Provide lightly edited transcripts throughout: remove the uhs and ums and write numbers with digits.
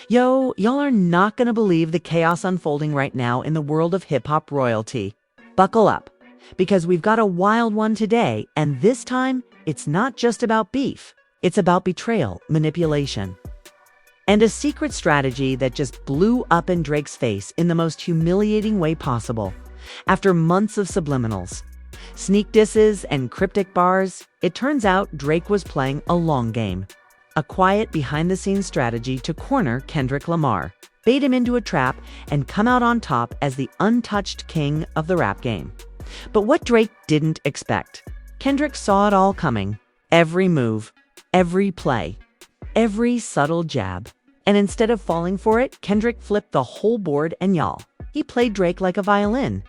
Yo, y'all are not gonna believe the chaos unfolding right now in the world of hip-hop royalty. Buckle up, because we've got a wild one today, and this time, it's not just about beef. It's about betrayal, manipulation, and a secret strategy that just blew up in Drake's face in the most humiliating way possible. After months of subliminals, sneak disses, and cryptic bars, it turns out Drake was playing a long game. A quiet behind-the-scenes strategy to corner Kendrick Lamar, bait him into a trap, and come out on top as the untouched king of the rap game. But what Drake didn't expect. Kendrick saw it all coming. Every move, every play, every subtle jab. And instead of falling for it, Kendrick flipped the whole board and y'all, he played Drake like a violin.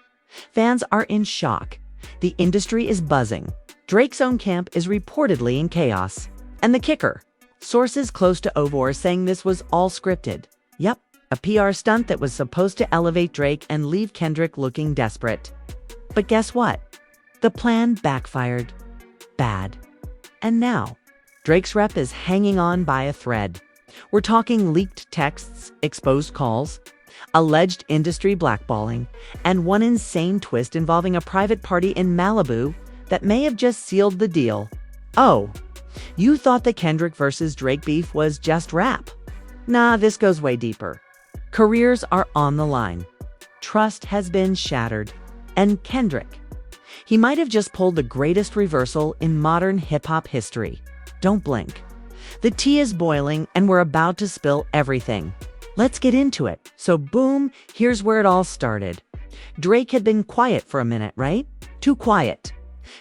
Fans are in shock. The industry is buzzing. Drake's own camp is reportedly in chaos. And the kicker, sources close to OVO are saying this was all scripted. Yep, a PR stunt that was supposed to elevate Drake and leave Kendrick looking desperate. But guess what? The plan backfired. Bad. And now, Drake's rep is hanging on by a thread. We're talking leaked texts, exposed calls, alleged industry blackballing, and one insane twist involving a private party in Malibu that may have just sealed the deal. Oh, you thought the Kendrick versus Drake beef was just rap? Nah, this goes way deeper. Careers are on the line. Trust has been shattered. And Kendrick, he might have just pulled the greatest reversal in modern hip-hop history. Don't blink. The tea is boiling and we're about to spill everything. Let's get into it. So boom, here's where it all started. Drake had been quiet for a minute, right? Too quiet.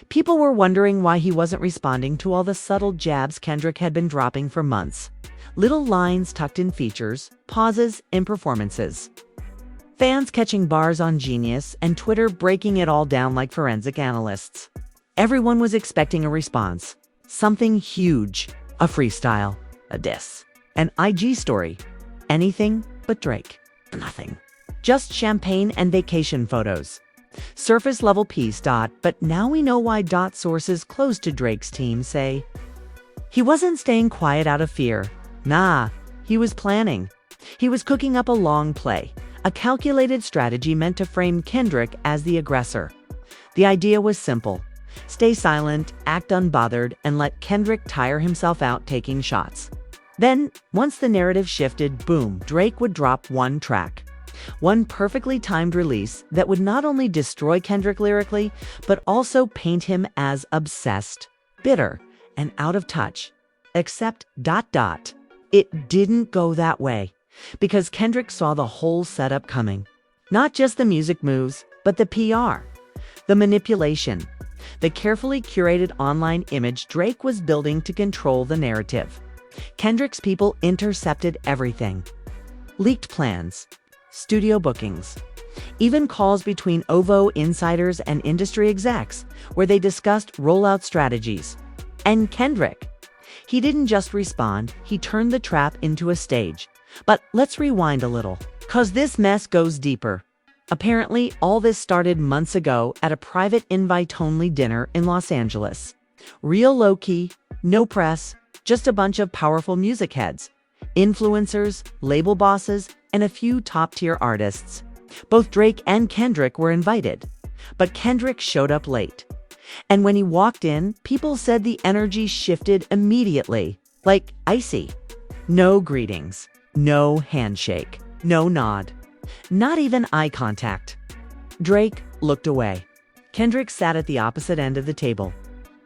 People were wondering why he wasn't responding to all the subtle jabs Kendrick had been dropping for months. Little lines tucked in features, pauses in performances. Fans catching bars on Genius and Twitter breaking it all down like forensic analysts. Everyone was expecting a response. Something huge. A freestyle. A diss. An IG story. Anything but Drake. Nothing. Just champagne and vacation photos. Surface level peace. But now we know why. Sources close to Drake's team say he wasn't staying quiet out of fear. Nah, he was planning. He was cooking up a long play, a calculated strategy meant to frame Kendrick as the aggressor. The idea was simple. Stay silent, act unbothered, and let Kendrick tire himself out taking shots. Then, once the narrative shifted, boom, Drake would drop one track. One perfectly timed release that would not only destroy Kendrick lyrically, but also paint him as obsessed, bitter, and out of touch. Except ... It didn't go that way, because Kendrick saw the whole setup coming. Not just the music moves, but the PR, the manipulation, the carefully curated online image Drake was building to control the narrative. Kendrick's people intercepted everything. Leaked plans, studio bookings, even calls between OVO insiders and industry execs where they discussed rollout strategies. And Kendrick, he didn't just respond, he turned the trap into a stage. But let's rewind a little, cause this mess goes deeper. Apparently, all this started months ago at a private invite-only dinner in Los Angeles. Real low-key, no press, just a bunch of powerful music heads, influencers, label bosses, and a few top-tier artists. Both Drake and Kendrick were invited, but Kendrick showed up late. And when he walked in, people said the energy shifted immediately, like icy. No greetings, no handshake, no nod, not even eye contact. Drake looked away. Kendrick sat at the opposite end of the table.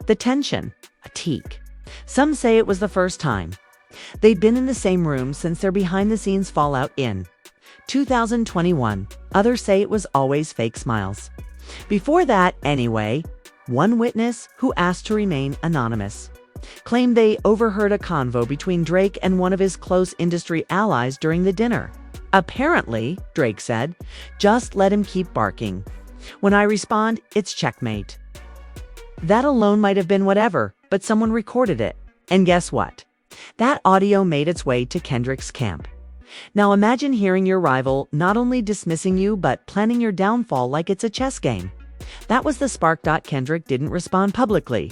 The tension, a teak. Some say it was the first time. They'd been in the same room since their behind-the-scenes fallout in 2021. Others say it was always fake smiles. Before that, anyway, one witness, who asked to remain anonymous, claimed they overheard a convo between Drake and one of his close industry allies during the dinner. Apparently, Drake said, just let him keep barking. When I respond, it's checkmate. That alone might have been whatever, but someone recorded it. And guess what? That audio made its way to Kendrick's camp. Now imagine hearing your rival not only dismissing you, but planning your downfall like it's a chess game. That was the spark. Kendrick didn't respond publicly.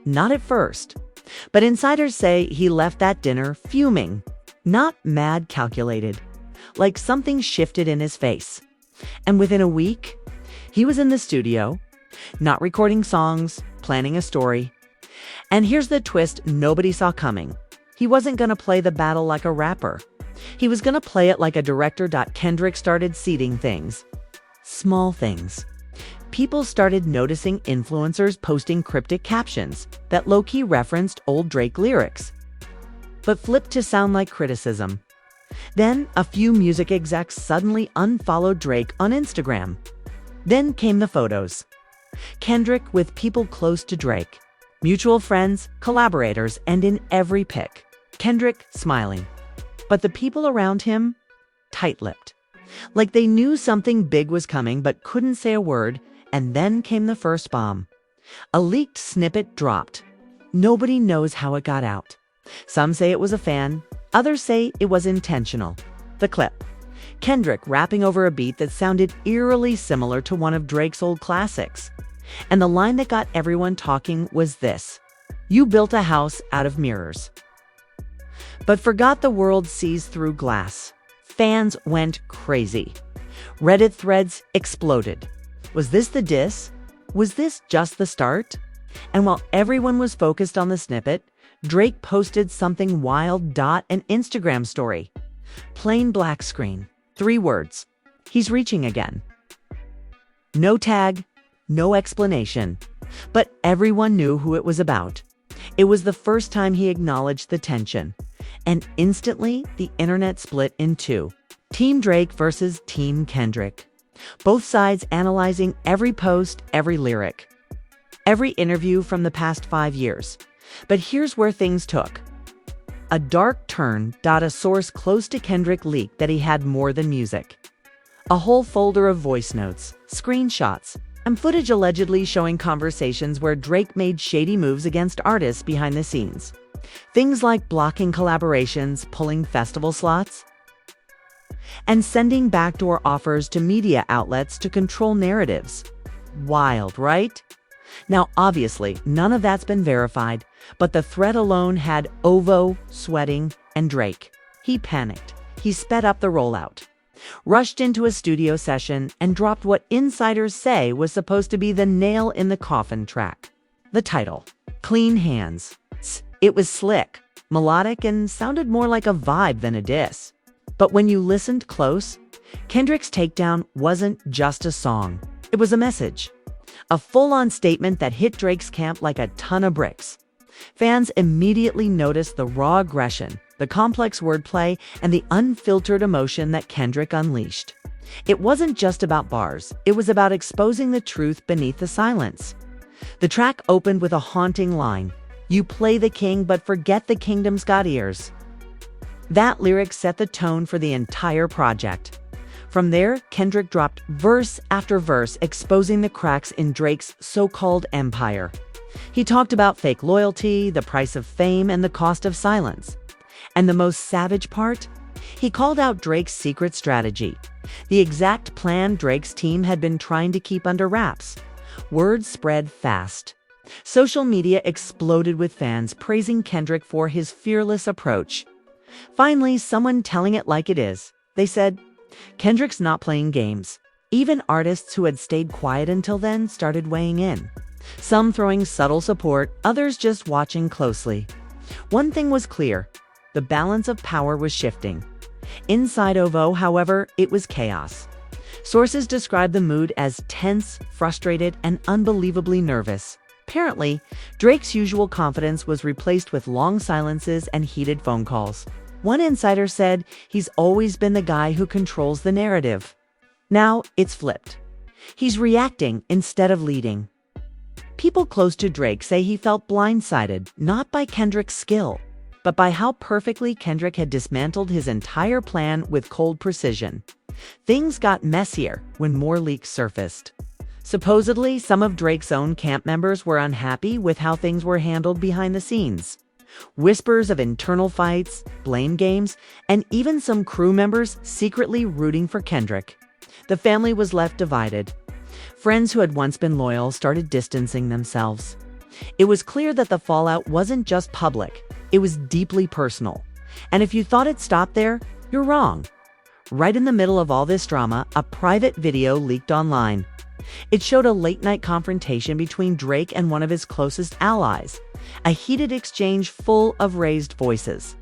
Not at first. But insiders say he left that dinner fuming. Not mad calculated, like something shifted in his face. And within a week, he was in the studio, not recording songs, planning a story. And here's the twist nobody saw coming. He wasn't going to play the battle like a rapper. He was going to play it like a director. Kendrick started seeding things. Small things. People started noticing influencers posting cryptic captions that low-key referenced old Drake lyrics, but flipped to sound like criticism. Then a few music execs suddenly unfollowed Drake on Instagram. Then came the photos. Kendrick with people close to Drake, mutual friends, collaborators, and in every pic, Kendrick smiling. But the people around him, tight-lipped. Like they knew something big was coming but couldn't say a word, and then came the first bomb. A leaked snippet dropped. Nobody knows how it got out. Some say it was a fan, others say it was intentional. The clip. Kendrick rapping over a beat that sounded eerily similar to one of Drake's old classics. And the line that got everyone talking was this: "You built a house out of mirrors." But forgot the world sees through glass. Fans went crazy. Reddit threads exploded. Was this the diss? Was this just the start? And while everyone was focused on the snippet, Drake posted something wild. An Instagram story. Plain black screen. 3 words. He's reaching again. No tag, no explanation. But everyone knew who it was about. It was the first time he acknowledged the tension. And instantly, the internet split in two. Team Drake versus Team Kendrick. Both sides analyzing every post, every lyric, every interview from the past 5 years. But here's where things took a dark turn. A source close to Kendrick leaked that he had more than music. A whole folder of voice notes, screenshots, and footage allegedly showing conversations where Drake made shady moves against artists behind the scenes. Things like blocking collaborations, pulling festival slots, and sending backdoor offers to media outlets to control narratives. Wild, right? Now, obviously, none of that's been verified, but the thread alone had Ovo sweating and Drake. He panicked. He sped up the rollout, rushed into a studio session, and dropped what insiders say was supposed to be the nail in the coffin track. The title, Clean Hands. It was slick, melodic, and sounded more like a vibe than a diss. But when you listened close, Kendrick's takedown wasn't just a song. It was a message. A full-on statement that hit Drake's camp like a ton of bricks. Fans immediately noticed the raw aggression, the complex wordplay, and the unfiltered emotion that Kendrick unleashed. It wasn't just about bars. It was about exposing the truth beneath the silence. The track opened with a haunting line: "You play the king, but forget the kingdom's got ears." That lyric set the tone for the entire project. From there, Kendrick dropped verse after verse, exposing the cracks in Drake's so-called empire. He talked about fake loyalty, the price of fame, and the cost of silence. And the most savage part? He called out Drake's secret strategy, the exact plan Drake's team had been trying to keep under wraps. Word spread fast. Social media exploded with fans praising Kendrick for his fearless approach. Finally, someone telling it like it is. They said, "Kendrick's not playing games." Even artists who had stayed quiet until then started weighing in. Some throwing subtle support, others just watching closely. One thing was clear: the balance of power was shifting. Inside Ovo, however, it was chaos. Sources described the mood as tense, frustrated, and unbelievably nervous. Apparently, Drake's usual confidence was replaced with long silences and heated phone calls. One insider said he's always been the guy who controls the narrative. Now it's flipped. He's reacting instead of leading. People close to Drake say he felt blindsided, not by Kendrick's skill, but by how perfectly Kendrick had dismantled his entire plan with cold precision. Things got messier when more leaks surfaced. Supposedly, some of Drake's own camp members were unhappy with how things were handled behind the scenes. Whispers of internal fights, blame games, and even some crew members secretly rooting for Kendrick. The family was left divided. Friends who had once been loyal started distancing themselves. It was clear that the fallout wasn't just public, it was deeply personal. And if you thought it stopped there, you're wrong. Right in the middle of all this drama, a private video leaked online. It showed a late-night confrontation between Drake and one of his closest allies, a heated exchange full of raised voices,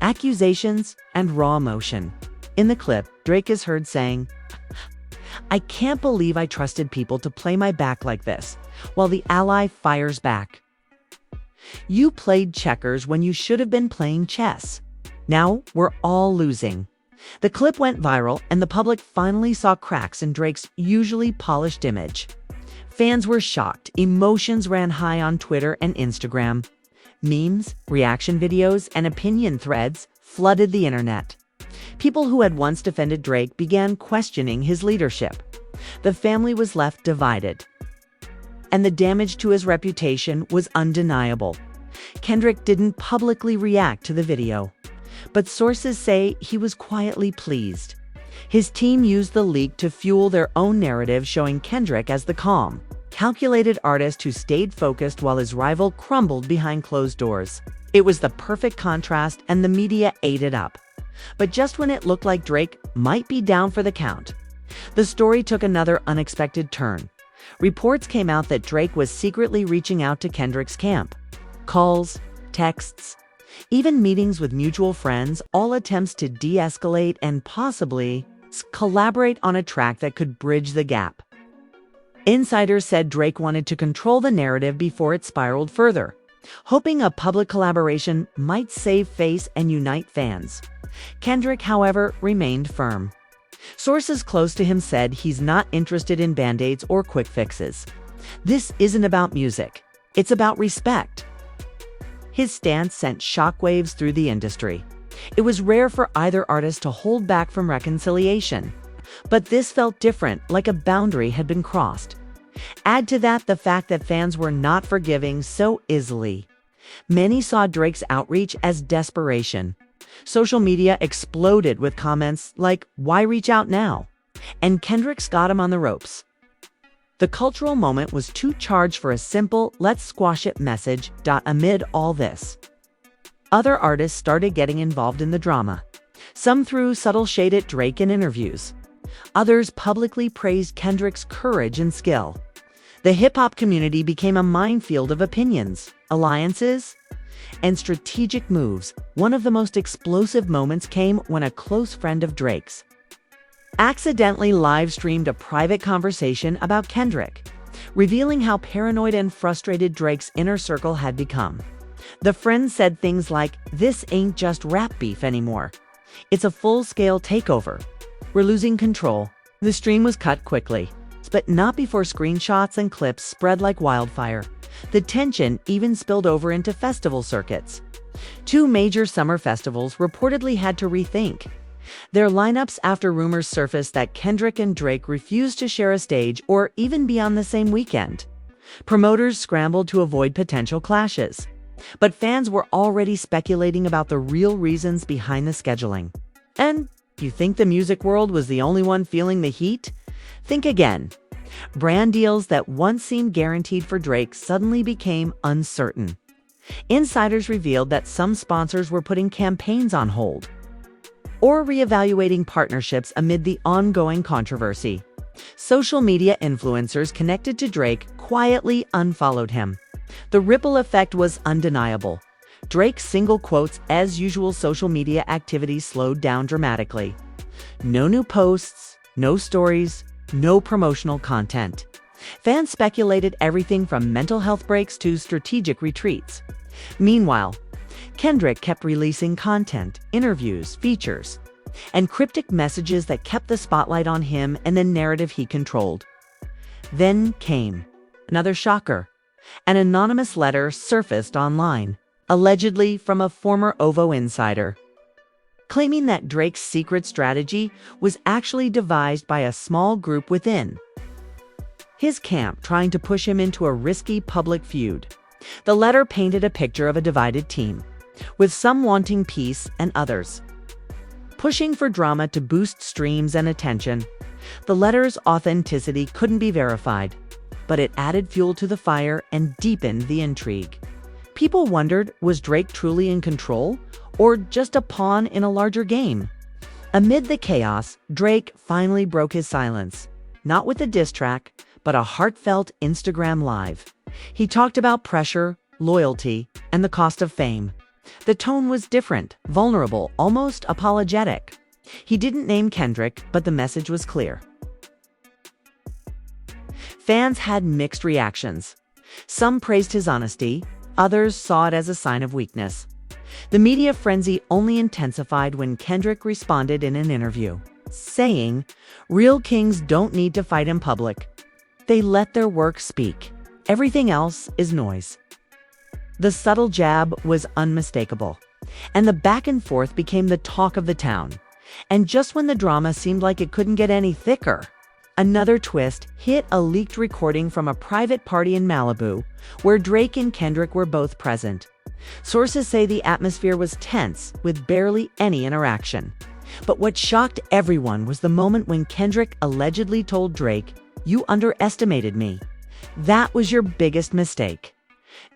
accusations, and raw emotion. In the clip, Drake is heard saying, "I can't believe I trusted people to play my back like this," while the ally fires back. "You played checkers when you should have been playing chess. Now we're all losing." The clip went viral, and the public finally saw cracks in Drake's usually polished image. Fans were shocked. Emotions ran high on Twitter and Instagram. Memes, reaction videos, and opinion threads flooded the internet. People who had once defended Drake began questioning his leadership. The family was left divided, and the damage to his reputation was undeniable. Kendrick didn't publicly react to the video, but sources say he was quietly pleased. His team used the leak to fuel their own narrative, showing Kendrick as the calm, calculated artist who stayed focused while his rival crumbled behind closed doors. It was the perfect contrast, and the media ate it up. But just when it looked like Drake might be down for the count, the story took another unexpected turn. Reports came out that Drake was secretly reaching out to Kendrick's camp. Calls, texts, even meetings with mutual friends, all attempts to de-escalate and possibly collaborate on a track that could bridge the gap. Insiders said Drake wanted to control the narrative before it spiraled further, hoping a public collaboration might save face and unite fans. Kendrick, however, remained firm. Sources close to him said he's not interested in band-aids or quick fixes. This isn't about music. It's about respect. His stance sent shockwaves through the industry. It was rare for either artist to hold back from reconciliation. But this felt different, like a boundary had been crossed. Add to that the fact that fans were not forgiving so easily. Many saw Drake's outreach as desperation. Social media exploded with comments like, "Why reach out now?" And Kendrick's got him on the ropes. The cultural moment was too charged for a simple, "let's squash it" message. Amid all this, other artists started getting involved in the drama. Some threw subtle shade at Drake in interviews. Others publicly praised Kendrick's courage and skill. The hip-hop community became a minefield of opinions, alliances, and strategic moves. One of the most explosive moments came when a close friend of Drake's accidentally live-streamed a private conversation about Kendrick, revealing how paranoid and frustrated Drake's inner circle had become. The friend said things like, "This ain't just rap beef anymore. It's a full-scale takeover. We're losing control." The stream was cut quickly, but not before screenshots and clips spread like wildfire. The tension even spilled over into festival circuits. 2 major summer festivals reportedly had to rethink their lineups after rumors surfaced that Kendrick and Drake refused to share a stage or even be on the same weekend. Promoters scrambled to avoid potential clashes, but fans were already speculating about the real reasons behind the scheduling. And you think the music world was the only one feeling the heat? Think again. Brand deals that once seemed guaranteed for Drake suddenly became uncertain. Insiders revealed that some sponsors were putting campaigns on hold or reevaluating partnerships amid the ongoing controversy. Social media influencers connected to Drake quietly unfollowed him. The ripple effect was undeniable. Drake's single quotes, "as usual," social media activities slowed down dramatically. No new posts, no stories, no promotional content. Fans speculated everything from mental health breaks to strategic retreats. Meanwhile, Kendrick kept releasing content, interviews, features, and cryptic messages that kept the spotlight on him and the narrative he controlled. Then came another shocker. An anonymous letter surfaced online, allegedly from a former OVO insider, claiming that Drake's secret strategy was actually devised by a small group within his camp, trying to push him into a risky public feud. The letter painted a picture of a divided team, with some wanting peace and others pushing for drama to boost streams and attention. The letter's authenticity couldn't be verified, but it added fuel to the fire and deepened the intrigue. People wondered, was Drake truly in control, or just a pawn in a larger game? Amid the chaos, Drake finally broke his silence, not with a diss track, but a heartfelt Instagram Live. He talked about pressure, loyalty, and the cost of fame. The tone was different, vulnerable, almost apologetic. He didn't name Kendrick, but the message was clear. Fans had mixed reactions. Some praised his honesty, others saw it as a sign of weakness. The media frenzy only intensified when Kendrick responded in an interview, saying, "Real kings don't need to fight in public. They let their work speak. Everything else is noise." The subtle jab was unmistakable, and the back and forth became the talk of the town. And just when the drama seemed like it couldn't get any thicker, another twist hit: a leaked recording from a private party in Malibu, where Drake and Kendrick were both present. Sources say the atmosphere was tense, with barely any interaction. But what shocked everyone was the moment when Kendrick allegedly told Drake, "You underestimated me. That was your biggest mistake."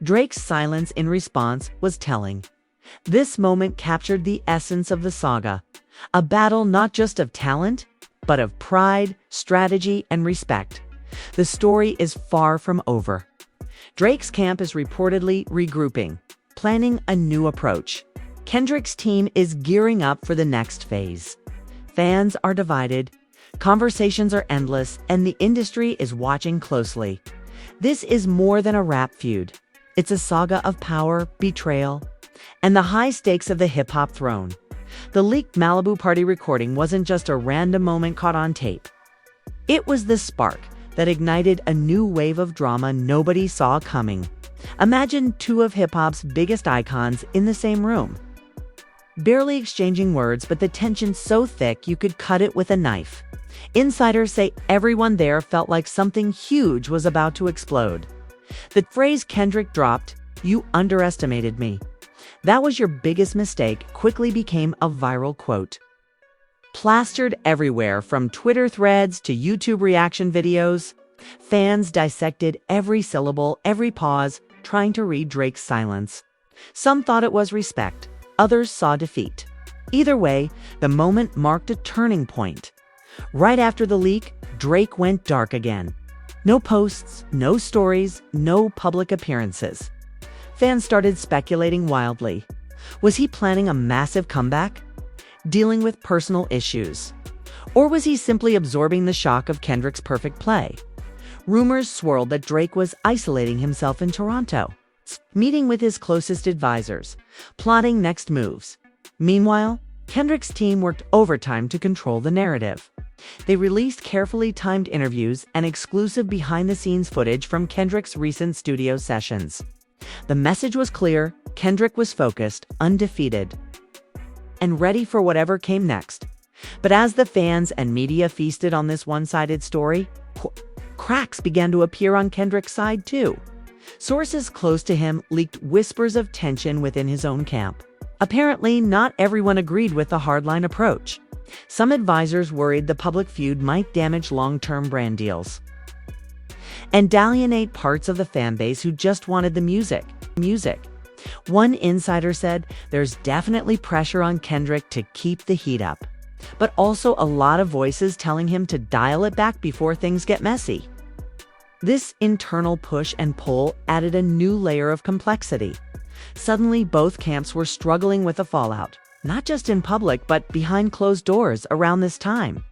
Drake's silence in response was telling. This moment captured the essence of the saga, a battle not just of talent, but of pride, strategy, and respect. The story is far from over. Drake's camp is reportedly regrouping, planning a new approach. Kendrick's team is gearing up for the next phase. Fans are divided, conversations are endless, and the industry is watching closely. This is more than a rap feud. It's a saga of power, betrayal, and the high stakes of the hip-hop throne. The leaked Malibu party recording wasn't just a random moment caught on tape. It was the spark that ignited a new wave of drama nobody saw coming. Imagine two of hip-hop's biggest icons in the same room, barely exchanging words, but the tension so thick you could cut it with a knife. Insiders say everyone there felt like something huge was about to explode. The phrase Kendrick dropped, "You underestimated me. That was your biggest mistake," quickly became a viral quote. Plastered everywhere, from Twitter threads to YouTube reaction videos, fans dissected every syllable, every pause, trying to read Drake's silence. Some thought it was respect, others saw defeat. Either way, the moment marked a turning point. Right after the leak, Drake went dark again. No posts, no stories, no public appearances. Fans started speculating wildly. Was he planning a massive comeback? Dealing with personal issues? Or was he simply absorbing the shock of Kendrick's perfect play? Rumors swirled that Drake was isolating himself in Toronto, meeting with his closest advisors, plotting next moves. Meanwhile, Kendrick's team worked overtime to control the narrative. They released carefully timed interviews and exclusive behind-the-scenes footage from Kendrick's recent studio sessions. The message was clear: Kendrick was focused, undefeated, and ready for whatever came next. But as the fans and media feasted on this one-sided story, cracks began to appear on Kendrick's side too. Sources close to him leaked whispers of tension within his own camp. Apparently, not everyone agreed with the hardline approach. Some advisors worried the public feud might damage long-term brand deals and alienate parts of the fanbase who just wanted the music. One insider said there's definitely pressure on Kendrick to keep the heat up, but also a lot of voices telling him to dial it back before things get messy. This internal push and pull added a new layer of complexity. Suddenly, both camps were struggling with the fallout, not just in public, but behind closed doors around this time.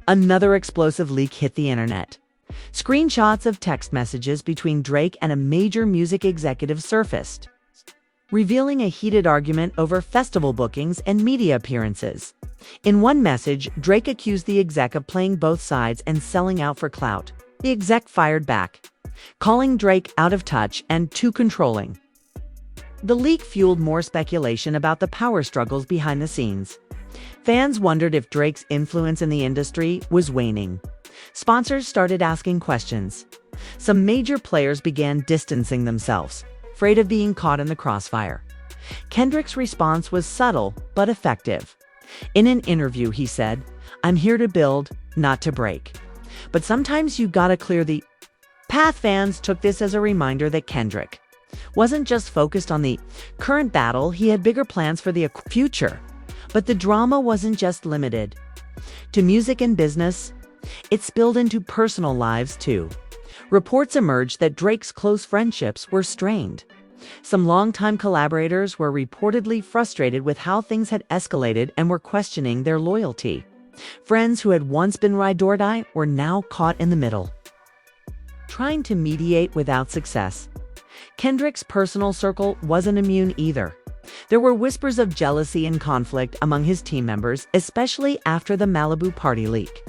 Another explosive leak hit the internet. Screenshots of text messages between Drake and a major music executive surfaced, revealing a heated argument over festival bookings and media appearances. In one message, Drake accused the exec of playing both sides and selling out for clout. The exec fired back, calling Drake out of touch and too controlling. The leak fueled more speculation about the power struggles behind the scenes. Fans wondered if Drake's influence in the industry was waning. Sponsors started asking questions. Some major players began distancing themselves, afraid of being caught in the crossfire. Kendrick's response was subtle but effective. In an interview, he said, "I'm here to build, not to break. But sometimes you gotta clear the path." Fans took this as a reminder that Kendrick, wasn't just focused on the current battle, he had bigger plans for the future. But the drama wasn't just limited to music and business. It spilled into personal lives too. Reports emerged that Drake's close friendships were strained. Some longtime collaborators were reportedly frustrated with how things had escalated and were questioning their loyalty. Friends who had once been ride or die were now caught in the middle, trying to mediate without success. Kendrick's personal circle wasn't immune either. There were whispers of jealousy and conflict among his team members, especially after the Malibu party leak.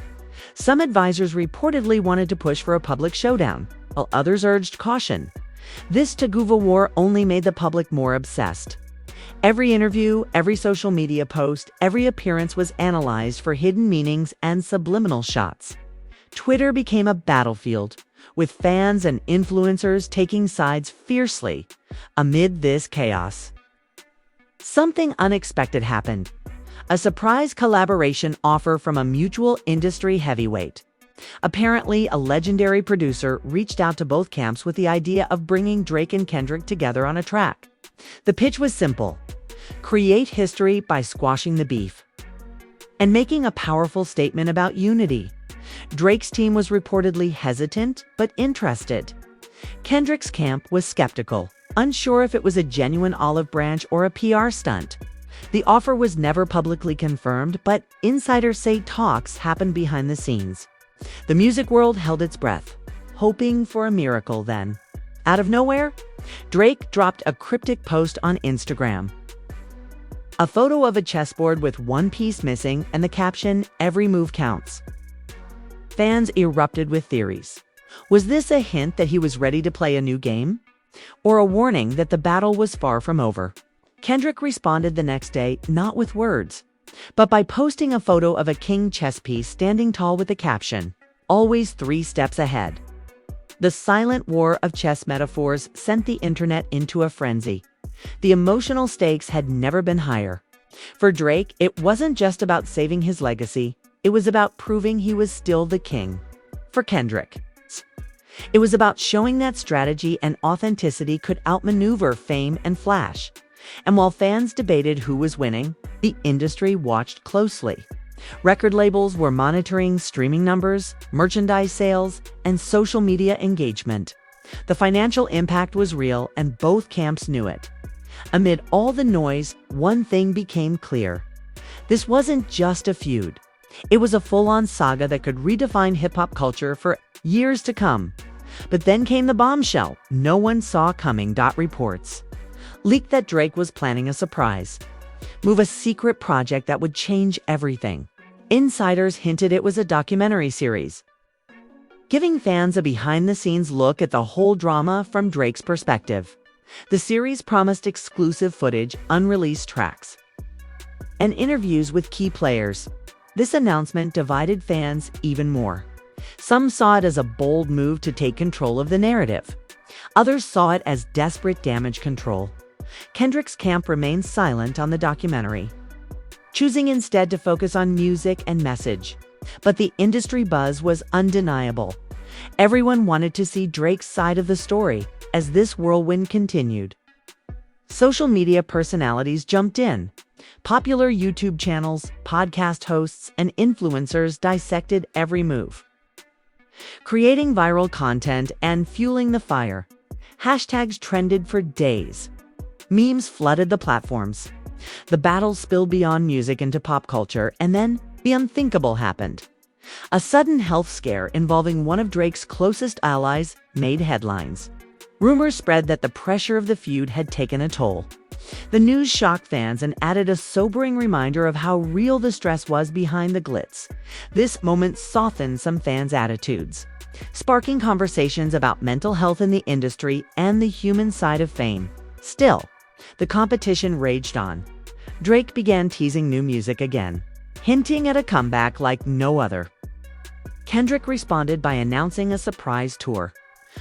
Some advisors reportedly wanted to push for a public showdown, while others urged caution. This tug-of-war war only made the public more obsessed. Every interview, every social media post, every appearance was analyzed for hidden meanings and subliminal shots. Twitter became a battlefield, with fans and influencers taking sides fiercely. Amid this chaos, something unexpected happened. A surprise collaboration offer from a mutual industry heavyweight. Apparently, a legendary producer reached out to both camps with the idea of bringing Drake and Kendrick together on a track. The pitch was simple: create history by squashing the beef and making a powerful statement about unity. Drake's team was reportedly hesitant but interested. Kendrick's camp was skeptical, unsure if it was a genuine olive branch or a PR stunt. The offer was never publicly confirmed, but insiders say talks happened behind the scenes. The music world held its breath, hoping for a miracle then. Out of nowhere, Drake dropped a cryptic post on Instagram. A photo of a chessboard with one piece missing and the caption, "Every move counts." Fans erupted with theories. Was this a hint that he was ready to play a new game? Or a warning that the battle was far from over? Kendrick responded the next day, not with words, but by posting a photo of a king chess piece standing tall with the caption, "Always 3 steps ahead." The silent war of chess metaphors sent the internet into a frenzy. The emotional stakes had never been higher. For Drake, it wasn't just about saving his legacy, it was about proving he was still the king. For Kendrick, it was about showing that strategy and authenticity could outmaneuver fame and flash. And while fans debated who was winning, the industry watched closely. Record labels were monitoring streaming numbers, merchandise sales, and social media engagement. The financial impact was real, and both camps knew it. Amid all the noise, one thing became clear. This wasn't just a feud. It was a full-on saga that could redefine hip-hop culture for years to come. But then came the bombshell no one saw coming. Reports leaked that Drake was planning a surprise move, a secret project that would change everything. Insiders hinted it was a documentary series, giving fans a behind-the-scenes look at the whole drama from Drake's perspective. The series promised exclusive footage, unreleased tracks, and interviews with key players. This announcement divided fans even more. Some saw it as a bold move to take control of the narrative. Others saw it as desperate damage control. Kendrick's camp remained silent on the documentary, choosing instead to focus on music and message. But the industry buzz was undeniable. Everyone wanted to see Drake's side of the story as this whirlwind continued. Social media personalities jumped in. Popular YouTube channels, podcast hosts, and influencers dissected every move, creating viral content and fueling the fire. Hashtags trended for days. Memes flooded the platforms. The battle spilled beyond music into pop culture, and then the unthinkable happened. A sudden health scare involving one of Drake's closest allies made headlines. Rumors spread that the pressure of the feud had taken a toll. The news shocked fans and added a sobering reminder of how real the stress was behind the glitz. This moment softened some fans' attitudes, sparking conversations about mental health in the industry and the human side of fame. Still, the competition raged on. Drake began teasing new music again, hinting at a comeback like no other. Kendrick responded by announcing a surprise tour,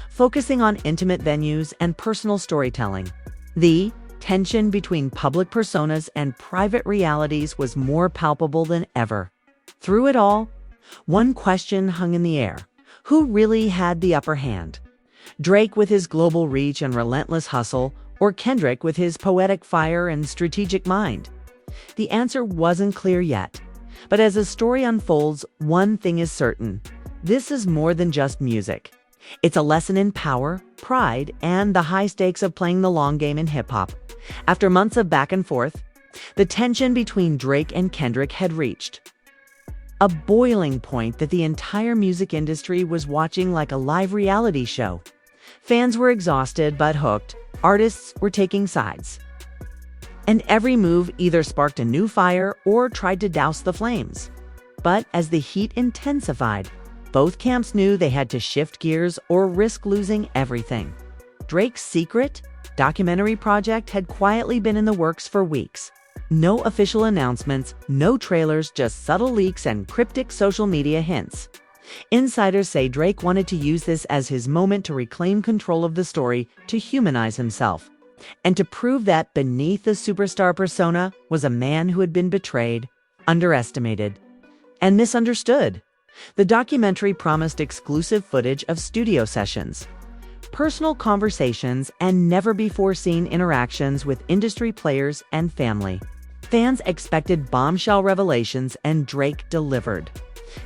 focusing on intimate venues and personal storytelling. The tension between public personas and private realities was more palpable than ever. Through it all, one question hung in the air: who really had the upper hand? Drake with his global reach and relentless hustle, or Kendrick with his poetic fire and strategic mind? The answer wasn't clear yet. But as the story unfolds, one thing is certain. This is more than just music. It's a lesson in power, pride, and the high stakes of playing the long game in hip-hop. After months of back and forth, the tension between Drake and Kendrick had reached a boiling point that the entire music industry was watching like a live reality show. Fans were exhausted but hooked. Artists were taking sides. And every move either sparked a new fire or tried to douse the flames. But as the heat intensified, both camps knew they had to shift gears or risk losing everything. Drake's secret documentary project had quietly been in the works for weeks. No official announcements, no trailers, just subtle leaks and cryptic social media hints. Insiders say Drake wanted to use this as his moment to reclaim control of the story, to humanize himself, and to prove that beneath the superstar persona was a man who had been betrayed, underestimated, and misunderstood. The documentary promised exclusive footage of studio sessions, personal conversations, and never-before-seen interactions with industry players and family. Fans expected bombshell revelations, and Drake delivered.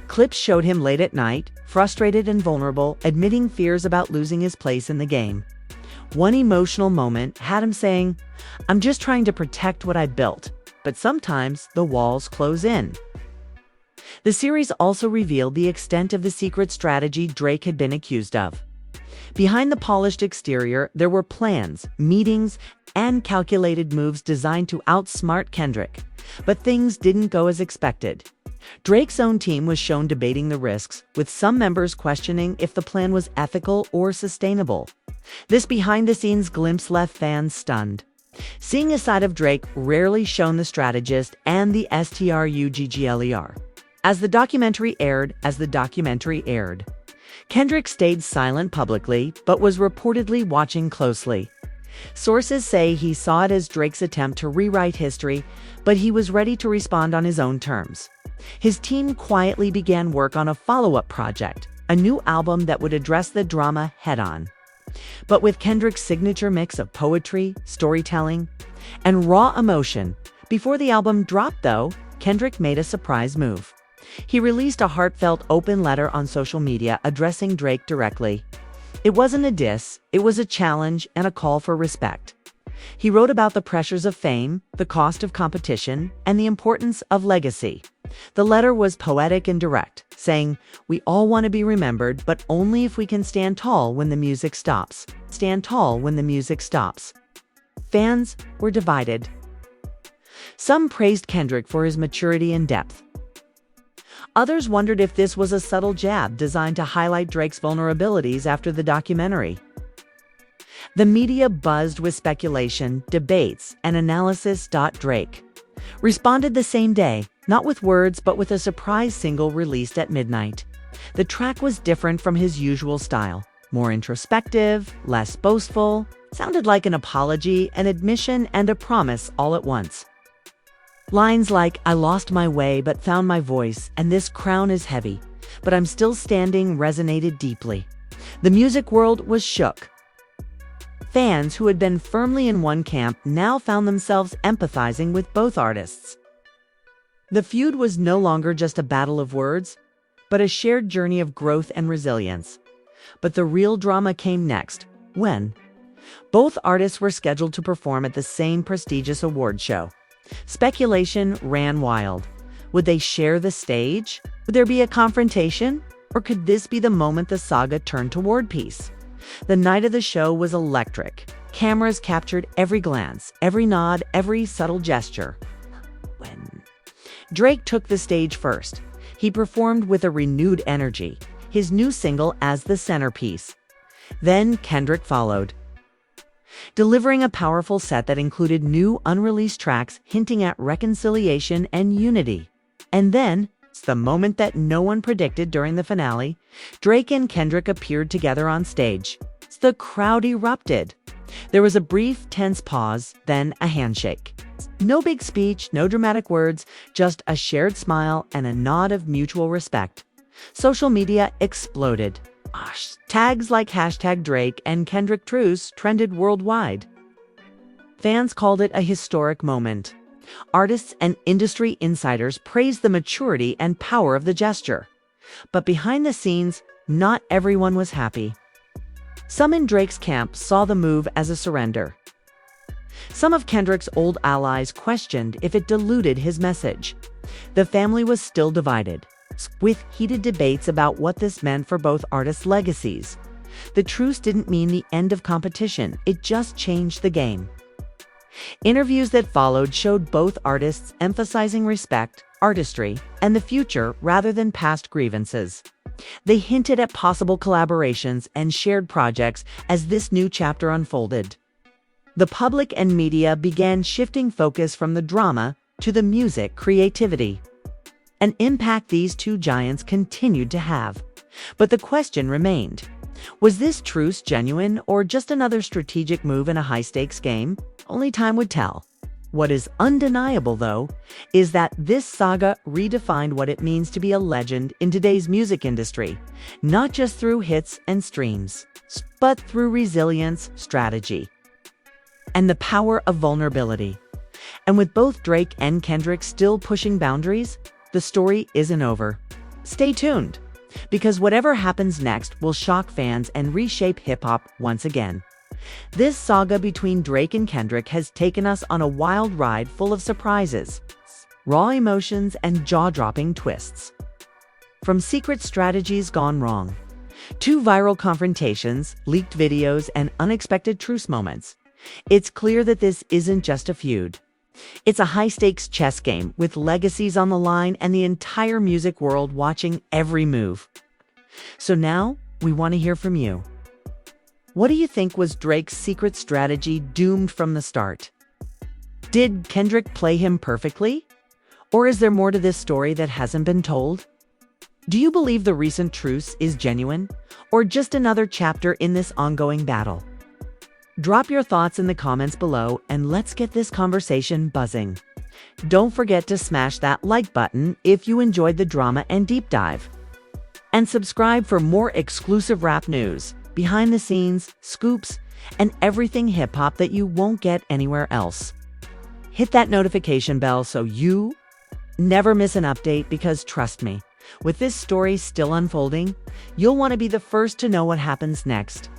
Clips showed him late at night, frustrated and vulnerable, admitting fears about losing his place in the game. One emotional moment had him saying, "I'm just trying to protect what I built, but sometimes the walls close in." The series also revealed the extent of the secret strategy Drake had been accused of. Behind the polished exterior, there were plans, meetings, and calculated moves designed to outsmart Kendrick. But things didn't go as expected. Drake's own team was shown debating the risks, with some members questioning if the plan was ethical or sustainable. This behind-the-scenes glimpse left fans stunned. Seeing a side of Drake rarely shown the strategist and the struggler. As the documentary aired, Kendrick stayed silent publicly, but was reportedly watching closely. Sources say he saw it as Drake's attempt to rewrite history, but he was ready to respond on his own terms. His team quietly began work on a follow-up project, a new album that would address the drama head-on. But with Kendrick's signature mix of poetry, storytelling, and raw emotion, before the album dropped, though, Kendrick made a surprise move. He released a heartfelt open letter on social media addressing Drake directly. It wasn't a diss, it was a challenge and a call for respect. He wrote about the pressures of fame, the cost of competition, and the importance of legacy. The letter was poetic and direct, saying, "We all want to be remembered, but only if we can stand tall when the music stops. Stand tall when the music stops." Fans were divided. Some praised Kendrick for his maturity and depth. Others wondered if this was a subtle jab designed to highlight Drake's vulnerabilities after the documentary. The media buzzed with speculation, debates, and analysis. Drake responded the same day, not with words but with a surprise single released at midnight. The track was different from his usual style, more introspective, less boastful, sounded like an apology, an admission, and a promise all at once. Lines like, "I lost my way but found my voice, and this crown is heavy, but I'm still standing," resonated deeply. The music world was shook. Fans who had been firmly in one camp now found themselves empathizing with both artists. The feud was no longer just a battle of words, but a shared journey of growth and resilience. But the real drama came next, when both artists were scheduled to perform at the same prestigious award show. Speculation ran wild. Would they share the stage? Would there be a confrontation? Or could this be the moment the saga turned toward peace? The night of the show was electric. Cameras captured every glance, every nod, every subtle gesture. When Drake took the stage first, he performed with a renewed energy, his new single as the centerpiece. Then Kendrick followed, delivering a powerful set that included new unreleased tracks hinting at reconciliation and unity. And then, it's the moment that no one predicted during the finale, Drake and Kendrick appeared together on stage. The crowd erupted. There was a brief, tense pause, then a handshake. No big speech, no dramatic words, just a shared smile and a nod of mutual respect. Social media exploded. Tags like hashtag Drake and Kendrick truce trended worldwide. Fans called it a historic moment. Artists and industry insiders praised the maturity and power of the gesture. But behind the scenes, not everyone was happy. Some in Drake's camp saw the move as a surrender. Some of Kendrick's old allies questioned if it diluted his message. The family was still divided, with heated debates about what this meant for both artists' legacies. The truce didn't mean the end of competition, it just changed the game. Interviews that followed showed both artists emphasizing respect, artistry, and the future rather than past grievances. They hinted at possible collaborations and shared projects as this new chapter unfolded. The public and media began shifting focus from the drama to the music creativity. An impact these two giants continued to have. But the question remained, was this truce genuine or just another strategic move in a high-stakes game? Only time would tell. What is undeniable, though, is that this saga redefined what it means to be a legend in today's music industry, not just through hits and streams, but through resilience, strategy, and the power of vulnerability. And with both Drake and Kendrick still pushing boundaries, the story isn't over. Stay tuned, because whatever happens next will shock fans and reshape hip-hop once again. This saga between Drake and Kendrick has taken us on a wild ride full of surprises, raw emotions, and jaw-dropping twists. From secret strategies gone wrong, to viral confrontations, leaked videos, and unexpected truce moments, it's clear that this isn't just a feud. It's a high-stakes chess game with legacies on the line and the entire music world watching every move. So now, we want to hear from you. What do you think was Drake's secret strategy doomed from the start? Did Kendrick play him perfectly? Or is there more to this story that hasn't been told? Do you believe the recent truce is genuine, or just another chapter in this ongoing battle? Drop your thoughts in the comments below and let's get this conversation buzzing. Don't forget to smash that like button if you enjoyed the drama and deep dive. And subscribe for more exclusive rap news, behind the scenes, scoops, and everything hip-hop that you won't get anywhere else. Hit that notification bell so you never miss an update, because trust me, with this story still unfolding, you'll want to be the first to know what happens next.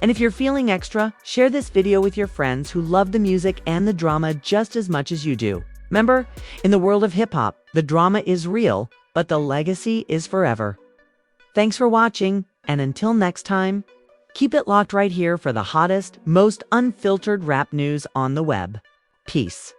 And if you're feeling extra, share this video with your friends who love the music and the drama just as much as you do. Remember, in the world of hip-hop, the drama is real, but the legacy is forever. Thanks for watching, and until next time, keep it locked right here for the hottest, most unfiltered rap news on the web. Peace.